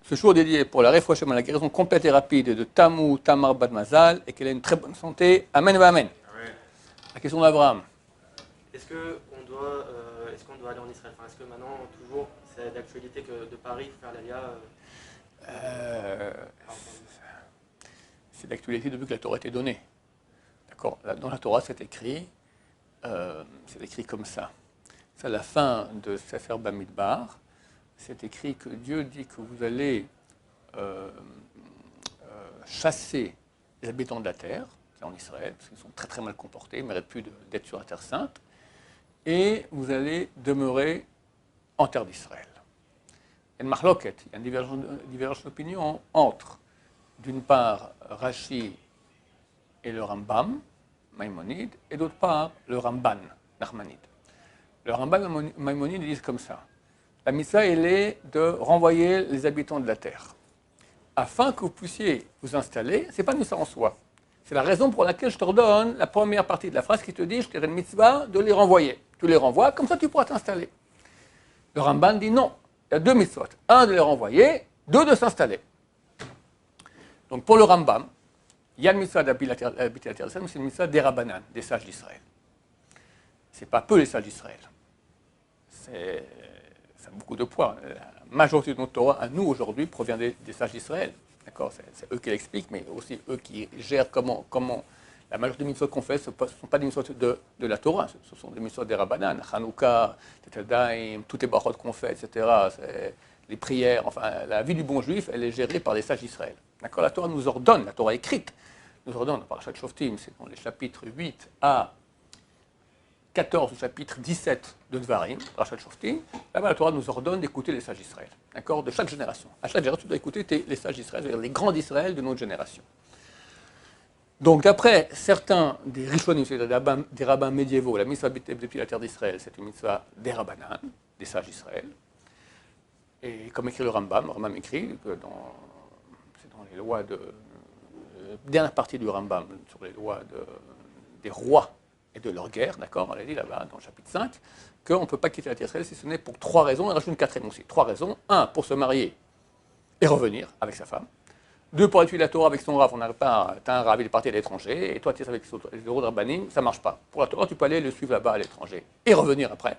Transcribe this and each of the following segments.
Ce jour dédié pour la réfouachem, la guérison complète et rapide de Tamu Tamar Bad Mazal et qu'elle ait une très bonne santé. Amen va amen. La question d'Abraham. Est-ce qu'on doit aller en Israël? Est-ce que maintenant, toujours, c'est d'actualité que de Paris, faire l'Alia C'est d'actualité depuis que la Torah a été donnée. D'accord. Dans la Torah, c'est écrit comme ça. C'est à la fin de Sefer Bamidbar. C'est écrit que Dieu dit que vous allez chasser les habitants de la terre, qui est en Israël, parce qu'ils sont très très mal comportés, ils ne méritent plus d'être sur la terre sainte, et vous allez demeurer en terre d'Israël. Il y a une marloquette, il y a une divergence d'opinion entre, d'une part, Rashi et le Rambam, Maïmonide, et d'autre part, le Ramban, Nachmanide. Le Ramban et Maïmonide disent comme ça. La mitzvah, elle est de renvoyer les habitants de la terre. Afin que vous puissiez vous installer, ce n'est pas une mitzvah en soi. C'est la raison pour laquelle je te redonne la première partie de la phrase qui te dit, je t'ai une mitzvah de les renvoyer. Tu les renvoies, comme ça tu pourras t'installer. Le Ramban dit non, il y a deux mitzvot. Un, de les renvoyer, deux, de s'installer. Donc pour le Rambam, il y a une mitzvah d'habiter la terre d'Israël, mais c'est une mitzvah des Rabbanan, des sages d'Israël. Ce n'est pas peu les sages d'Israël. Ça a beaucoup de poids. La majorité de notre Torah, à nous aujourd'hui, provient des sages d'Israël. D'accord, c'est eux qui l'expliquent, mais aussi eux qui gèrent comment la majorité des mitzvot qu'on fait, ce ne sont pas des mitzvot de la Torah, ce sont des mitzvot des Rabbanan, Hanouka, Tetadaim, toutes les brachot qu'on fait, etc. Les prières, enfin, la vie du bon juif, elle est gérée par les sages d'Israël. D'accord, la Torah nous ordonne, la Torah écrite, nous ordonne, par Parashat Shoftim, c'est dans les chapitres 8 à 14 au chapitre 17 de Dvarim, Parashat Shoftim, là-bas la Torah nous ordonne d'écouter les sages d'Israël, d'accord, de chaque génération. À chaque génération, tu dois écouter les sages d'Israël, c'est-à-dire les grands d'Israël de notre génération. Donc d'après certains des Rishonim, c'est-à-dire des rabbins médiévaux, la mitzvah depuis la terre d'Israël, c'est une mitzvah des Rabbanan, des sages d'Israël. Et comme écrit le Rambam écrit que c'est dans les lois dernière partie du Rambam, sur les lois des rois et de leur guerre, d'accord, on l'a dit là-bas dans le chapitre 5, qu'on ne peut pas quitter la terre d'Israël si ce n'est pour trois raisons, et rajoute une quatrième aussi. Trois raisons. Un, pour se marier et revenir avec sa femme. Deux, pour étudier la Torah avec son rav. On n'arrive pas, t'as un rav, il est parti à l'étranger, et toi tu es avec les euros de rabbanim, ça ne marche pas. Pour la Torah, tu peux aller le suivre là-bas à l'étranger et revenir après.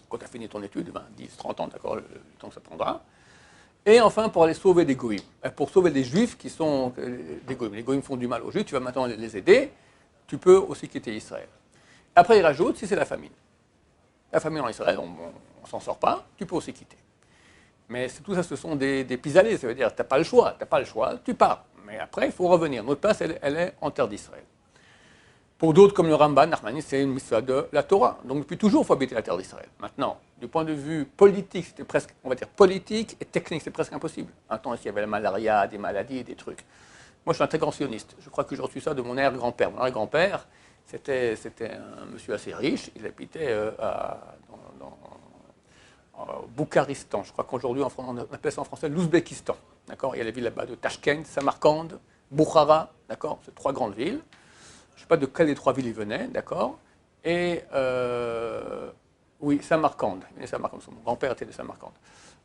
Quand tu as fini ton étude, 10, 30 ans, d'accord, le temps que ça prendra. Et enfin, pour aller sauver des goïms, pour sauver des juifs qui sont des goïms. Les goïms font du mal aux juifs, tu vas maintenant les aider, tu peux aussi quitter Israël. Après, il rajoute, si c'est la famine. La famine en Israël, on ne s'en sort pas, tu peux aussi quitter. Mais tout ça, ce sont des pis-aller, ça veut dire, tu n'as pas le choix, tu pars. Mais après, il faut revenir. Notre place, elle est en terre d'Israël. Pour d'autres, comme le Ramban, Nachmani, c'est une mitzvah de la Torah. Donc depuis toujours, il faut habiter la terre d'Israël. Maintenant, du point de vue politique, c'était presque, on va dire, politique et technique, c'est presque impossible. Un temps, il y avait la malaria, des maladies, des trucs. Moi, je suis un très grand sioniste. Je crois que j'ai reçu ça de mon arrière-grand-père. Mon arrière-grand-père, c'était un monsieur assez riche. Il habitait au Boukharistan. Je crois qu'aujourd'hui, on appelle ça en français l'Ouzbékistan. D'accord, il y a les villes là-bas de Tashkent, Samarkand, Boukhara. D'accord, c'est trois grandes villes. Je ne sais pas de quelle des trois villes il venait, d'accord. Et oui, Samarkand. Mon grand-père était de Samarkand.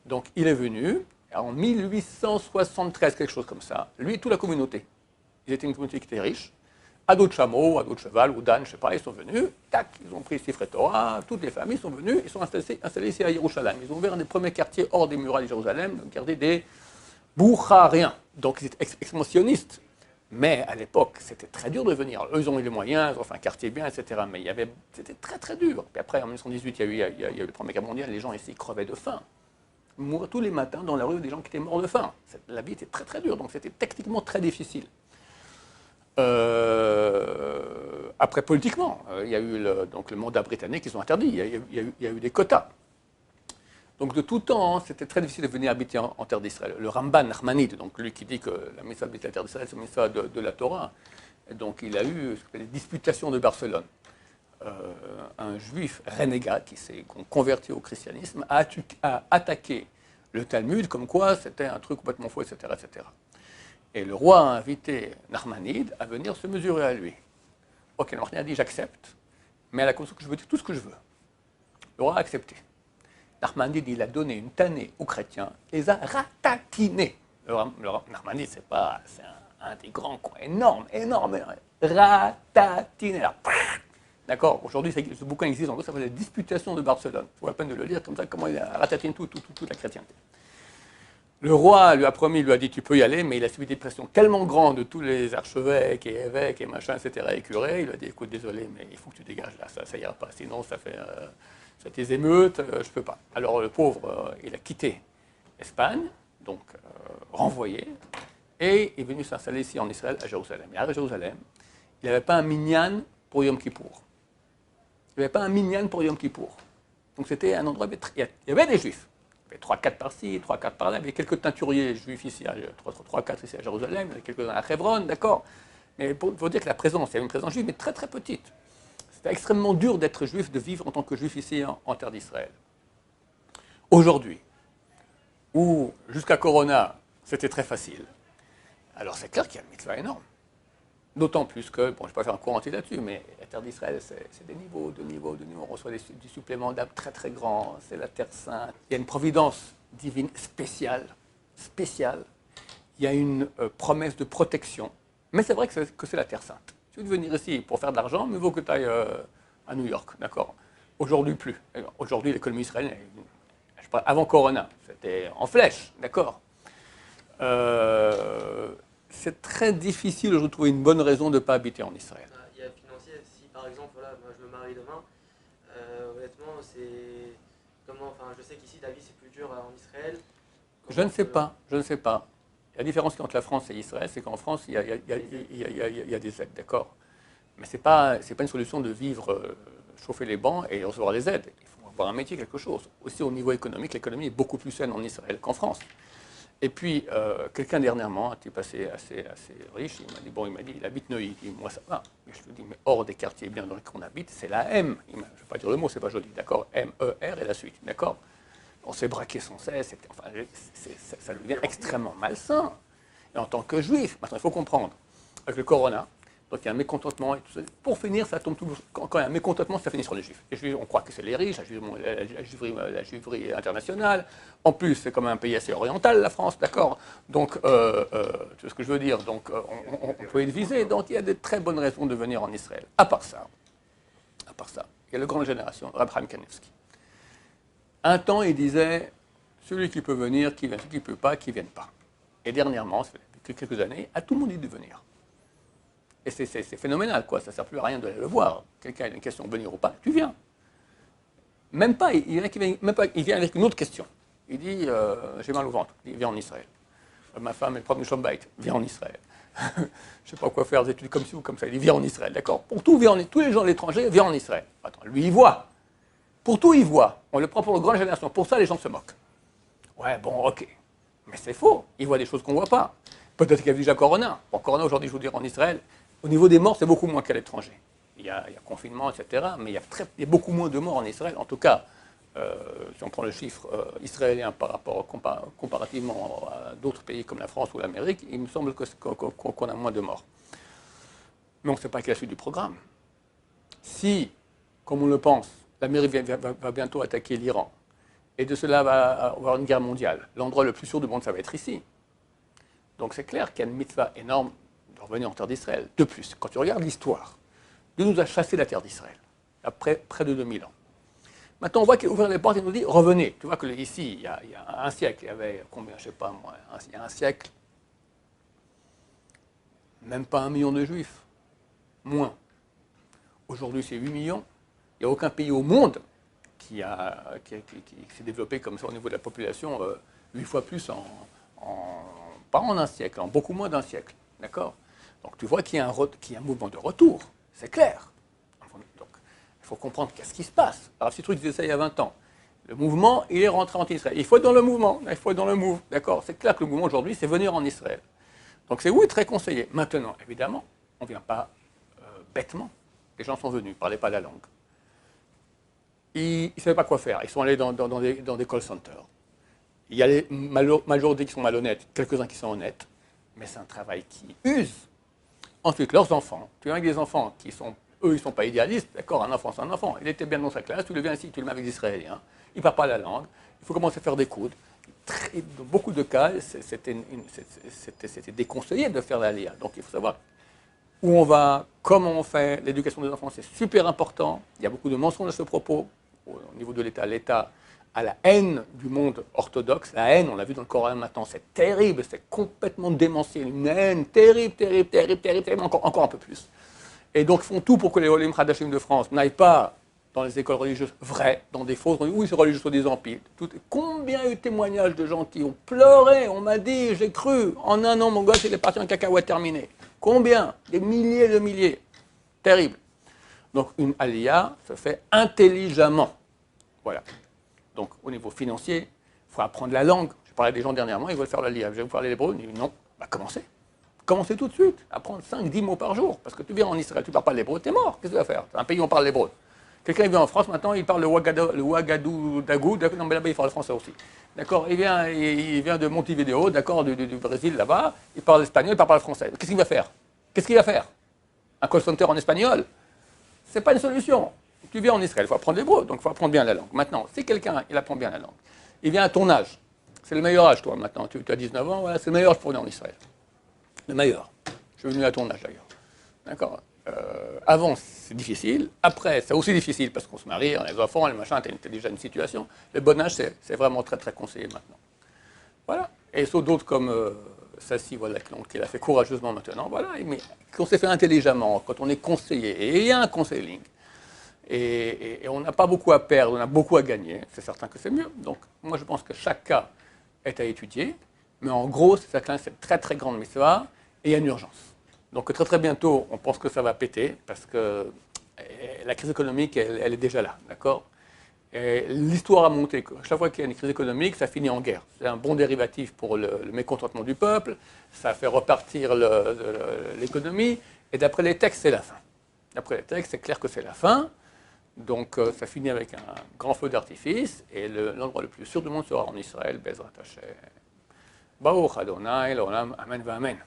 Donc il est venu en 1873, quelque chose comme ça. Lui et toute la communauté. Ils étaient une communauté qui était riche. À d'autres chameaux, à d'autres chevals, ou d'ânes, je ne sais pas, ils sont venus. Tac, ils ont pris Sifrei Torah. Toutes les familles sont venues. Ils sont installés ici à Jérusalem. Ils ont ouvert un des premiers quartiers hors des murailles de Jérusalem, gardé des Boukhariens. Donc ils étaient expansionnistes. Mais à l'époque, c'était très dur de venir. Eux, ils ont eu les moyens, ils ont fait un quartier bien, etc. Mais c'était très très dur. Puis après, en 1918, il y a eu le Premier Guerre mondiale, les gens ici crevaient de faim. Ils mouraient tous les matins dans la rue, des gens qui étaient morts de faim. La vie était très très dure, donc c'était techniquement très difficile. Après, politiquement, il y a eu le mandat britannique, ils ont interdit, il y a eu des quotas. Donc de tout temps, c'était très difficile de venir habiter en terre d'Israël. Le Ramban Nachmanide, donc lui qui dit que la mitzvah d'habiter la terre d'Israël, c'est une mitzvah de la Torah. Et donc il a eu ce qu'on appelle les disputations de Barcelone. Un juif renégat qui s'est converti au christianisme a attaqué le Talmud comme quoi c'était un truc complètement faux, etc., etc. Et le roi a invité Nachmanide à venir se mesurer à lui. Ok, Nachmanide a dit j'accepte, mais à la condition que je veux dire tout ce que je veux. Le roi a accepté. Narmanide, il a donné une tannée aux chrétiens, les a ratatinés. Narmanide, c'est un des grands, quoi, énorme, ratatiné. D'accord. Aujourd'hui, ce bouquin existe, en gros, ça s'appelle « Les Disputations de Barcelone ». Il vaut la peine de le lire comme ça, comment il a ratatiné toute la chrétienté. Le roi lui a promis, lui a dit « tu peux y aller », mais il a subi des pressions tellement grandes de tous les archevêques et évêques et machin, etc., et curés, il lui a dit « écoute, désolé, mais il faut que tu dégages là, ça ira pas, sinon ça fait des émeutes, je peux pas ». Alors le pauvre, il a quitté l'Espagne, donc renvoyé, et il est venu s'installer ici en Israël, à Jérusalem. Et à Jérusalem, il n'avait pas un minyan pour Yom Kippour. Il n'y avait pas un minyan pour Yom Kippour. Donc c'était un endroit, il y avait des juifs. Il y avait 3-4 par-ci, 3-4 par-là. Il y avait quelques teinturiers juifs ici, 3-4 ici à Jérusalem, il y avait quelques-uns à Hebron, d'accord. Mais il faut dire que la présence, il y avait une présence juive, mais très très petite. C'était extrêmement dur d'être juif, de vivre en tant que juif ici en terre d'Israël. Aujourd'hui, où jusqu'à Corona, c'était très facile, alors c'est clair qu'il y a une mitzvah énorme. D'autant plus que, bon, je ne vais pas faire un cours entier là-dessus, mais la terre d'Israël, c'est des niveaux, de niveaux. On reçoit du supplément d'âme très très grand, c'est la terre sainte. Il y a une providence divine spéciale. Il y a une promesse de protection. Mais c'est vrai que c'est la terre sainte. Tu veux venir ici pour faire de l'argent, mais il vaut que tu ailles à New York, d'accord. Aujourd'hui, plus. Aujourd'hui, l'économie israélienne, je parle avant Corona, c'était en flèche, d'accord. C'est très difficile de trouver une bonne raison de ne pas habiter en Israël. Il y a financier, si par exemple, voilà, moi je me marie demain, honnêtement, c'est comment, enfin, je sais qu'ici la vie c'est plus dur en Israël. Je ne sais pas. La différence entre la France et Israël, c'est qu'en France, il y a des aides, d'accord. Mais ce n'est pas une solution de vivre, chauffer les bancs et recevoir des aides. Il faut avoir un métier, quelque chose. Aussi au niveau économique, l'économie est beaucoup plus saine en Israël qu'en France. Et puis, quelqu'un dernièrement, un type assez riche, il m'a dit, il habite Neuilly. Il dit, moi ça va. Mais je lui dis, mais hors des quartiers bien dans qu'on habite, c'est la M. Je ne vais pas dire le mot, c'est pas joli, d'accord. M-E-R et la suite, d'accord. On s'est braqué sans cesse, enfin, ça devient extrêmement malsain. Et en tant que juif, maintenant il faut comprendre, avec le corona, donc il y a un mécontentement, et tout ça. Pour finir, ça tombe toujours, quand il y a un mécontentement, ça finit sur les juifs. Les juifs, on croit que c'est les riches, la juiverie internationale. En plus, c'est comme un pays assez oriental, la France, d'accord. Donc, tu vois ce que je veux dire. Donc, on peut être visé. Donc, il y a de très bonnes raisons de venir en Israël. À part ça, il y a la grande génération, Rab Chaim Kanievsky. Un temps, il disait, celui qui peut venir, qui vient, celui qui ne peut pas, qui ne vienne pas. Et dernièrement, ça fait quelques années, à tout le monde dit de venir. Et c'est phénoménal, quoi. Ça ne sert plus à rien d'aller le voir. Quelqu'un a une question de venir ou pas, tu viens. Même pas, il vient avec une autre question. Il dit, j'ai mal au ventre, il vient en Israël. Ma femme est prof de Shalom Bayit, viens en Israël. Je ne sais pas quoi faire, des études comme ci ou comme ça, il dit, viens en Israël, d'accord. Pour tout, tous les gens de l'étranger, viens en Israël. Attends, lui, il voit. Pour tout, il voit. On le prend pour une grande génération. Pour ça, les gens se moquent. Ouais, bon, ok. Mais c'est faux. Il voit des choses qu'on ne voit pas. Peut-être qu'il y a déjà Corona. Bon, Corona, aujourd'hui, je vous dire, en Israël, au niveau des morts, c'est beaucoup moins qu'à l'étranger. Il y a confinement, etc. Mais il y a beaucoup moins de morts en Israël. En tout cas, si on prend le chiffre israélien par rapport comparativement à d'autres pays comme la France ou l'Amérique, il me semble qu'on a moins de morts. Mais on ne sait pas quelle est la suite du programme. Si, comme on le pense, l'Amérique va bientôt attaquer l'Iran, et de cela va avoir une guerre mondiale, l'endroit le plus sûr du monde, ça va être ici. Donc c'est clair qu'il y a une mitzvah énorme de revenir en terre d'Israël. De plus, quand tu regardes l'histoire, Dieu nous a chassé la terre d'Israël, après près de 2000 ans. Maintenant, on voit qu'il a ouvert les portes et nous dit, revenez. Tu vois que ici, il y a un siècle, il y avait combien, je ne sais pas moi, il y a un siècle, même pas 1 million de juifs, moins. Aujourd'hui, c'est 8 millions. Il n'y a aucun pays au monde qui s'est développé comme ça au niveau de la population 8 fois plus pas en un siècle, en beaucoup moins d'un siècle. D'accord. Donc tu vois qu'il y a un mouvement de retour, c'est clair. Donc il faut comprendre qu'est-ce qui se passe. Alors si truc disait ça il y a 20 ans, le mouvement, il est rentré en Israël. Il faut être dans le mouvement, il faut être dans le move. D'accord. C'est clair que le mouvement aujourd'hui, c'est venir en Israël. Donc c'est oui, très conseillé. Maintenant, évidemment, on ne vient pas bêtement. Les gens sont venus, ils ne parlaient pas la langue. Ils ne savaient pas quoi faire. Ils sont allés dans des call centers. Il y a les majorité qui sont malhonnêtes, quelques-uns qui sont honnêtes, mais c'est un travail qui use. Ensuite, leurs enfants, tu vois, avec des enfants qui sont, eux, ils ne sont pas idéalistes, d'accord, un enfant, c'est un enfant. Il était bien dans sa classe, tu le viens ici, tu le mets avec des Israéliens, il ne parle pas la langue, il faut commencer à faire des coudes. Dans beaucoup de cas, c'était déconseillé de faire la LIA. Donc il faut savoir où on va, comment on fait. L'éducation des enfants, c'est super important. Il y a beaucoup de mensonges à ce propos. Au niveau de l'État, l'État a la haine du monde orthodoxe. La haine, on l'a vu dans le Coran maintenant, c'est terrible, c'est complètement démentiel. Une haine terrible, terrible, terrible, terrible, terrible, encore un peu plus. Et donc, ils font tout pour que les Olim Hadashim de France n'aillent pas dans les écoles religieuses vraies, dans des fausses, oui, c'est religieux sur des empires. Combien il y a eu de témoignages de gens qui ont pleuré, on m'a dit, j'ai cru, en un an, mon gosse, il est parti en cacahuète terminé. Combien? Des milliers de milliers. Terrible. Donc, une aliyah se fait intelligemment. Voilà. Donc, au niveau financier, il faut apprendre la langue. Je parlais des gens dernièrement, ils veulent faire l'aliyah. Je vais vous parler l'hébreu. Ils disent non, bah commencez. Commencez tout de suite. Apprendre 5-10 mots par jour. Parce que tu viens en Israël, tu ne parles pas l'hébreu, tu es mort. Qu'est-ce que tu vas faire? C'est un pays où on parle l'hébreu. Quelqu'un vient en France maintenant, il parle le Ouagadou Dagou, non mais là-bas il parle le français aussi. D'accord, il vient de Montevideo, d'accord, du Brésil là-bas, il parle espagnol, il parle pas le français. Qu'est-ce qu'il va faire? Qu'est-ce qu'il va faire? Un call center en espagnol? C'est pas une solution. Tu viens en Israël, il faut apprendre l'hébreu, donc il faut apprendre bien la langue. Maintenant, si quelqu'un, il apprend bien la langue, il vient à ton âge, c'est le meilleur âge toi maintenant, tu as 19 ans, voilà, c'est le meilleur âge pour venir en Israël. Le meilleur. Je suis venu à ton âge d'ailleurs. D'accord. Avant, c'est difficile. Après, c'est aussi difficile parce qu'on se marie, on a des enfants, les machins, t'as déjà une situation. Le bon âge, c'est vraiment très, très conseillé maintenant. Voilà. Et sur d'autres comme Sassi, voilà, qui l'a fait courageusement maintenant, voilà, mais qu'on s'est fait intelligemment, quand on est conseillé, et il y a un conseilling, et on n'a pas beaucoup à perdre, on a beaucoup à gagner, c'est certain que c'est mieux. Donc, moi, je pense que chaque cas est à étudier, mais en gros, c'est certain, c'est une très, très grande mitzvah, et il y a une urgence. Donc très très bientôt, on pense que ça va péter parce que la crise économique, elle est déjà là, d'accord? L'histoire a monté que chaque fois qu'il y a une crise économique, ça finit en guerre. C'est un bon dérivatif pour le mécontentement du peuple, ça fait repartir l'économie, et d'après les textes, c'est la fin. D'après les textes, c'est clair que c'est la fin, donc ça finit avec un grand feu d'artifice, et l'endroit le plus sûr du monde sera en Israël, Bezrat Hashem. Baruch Adonai, l'olam, amen va amen.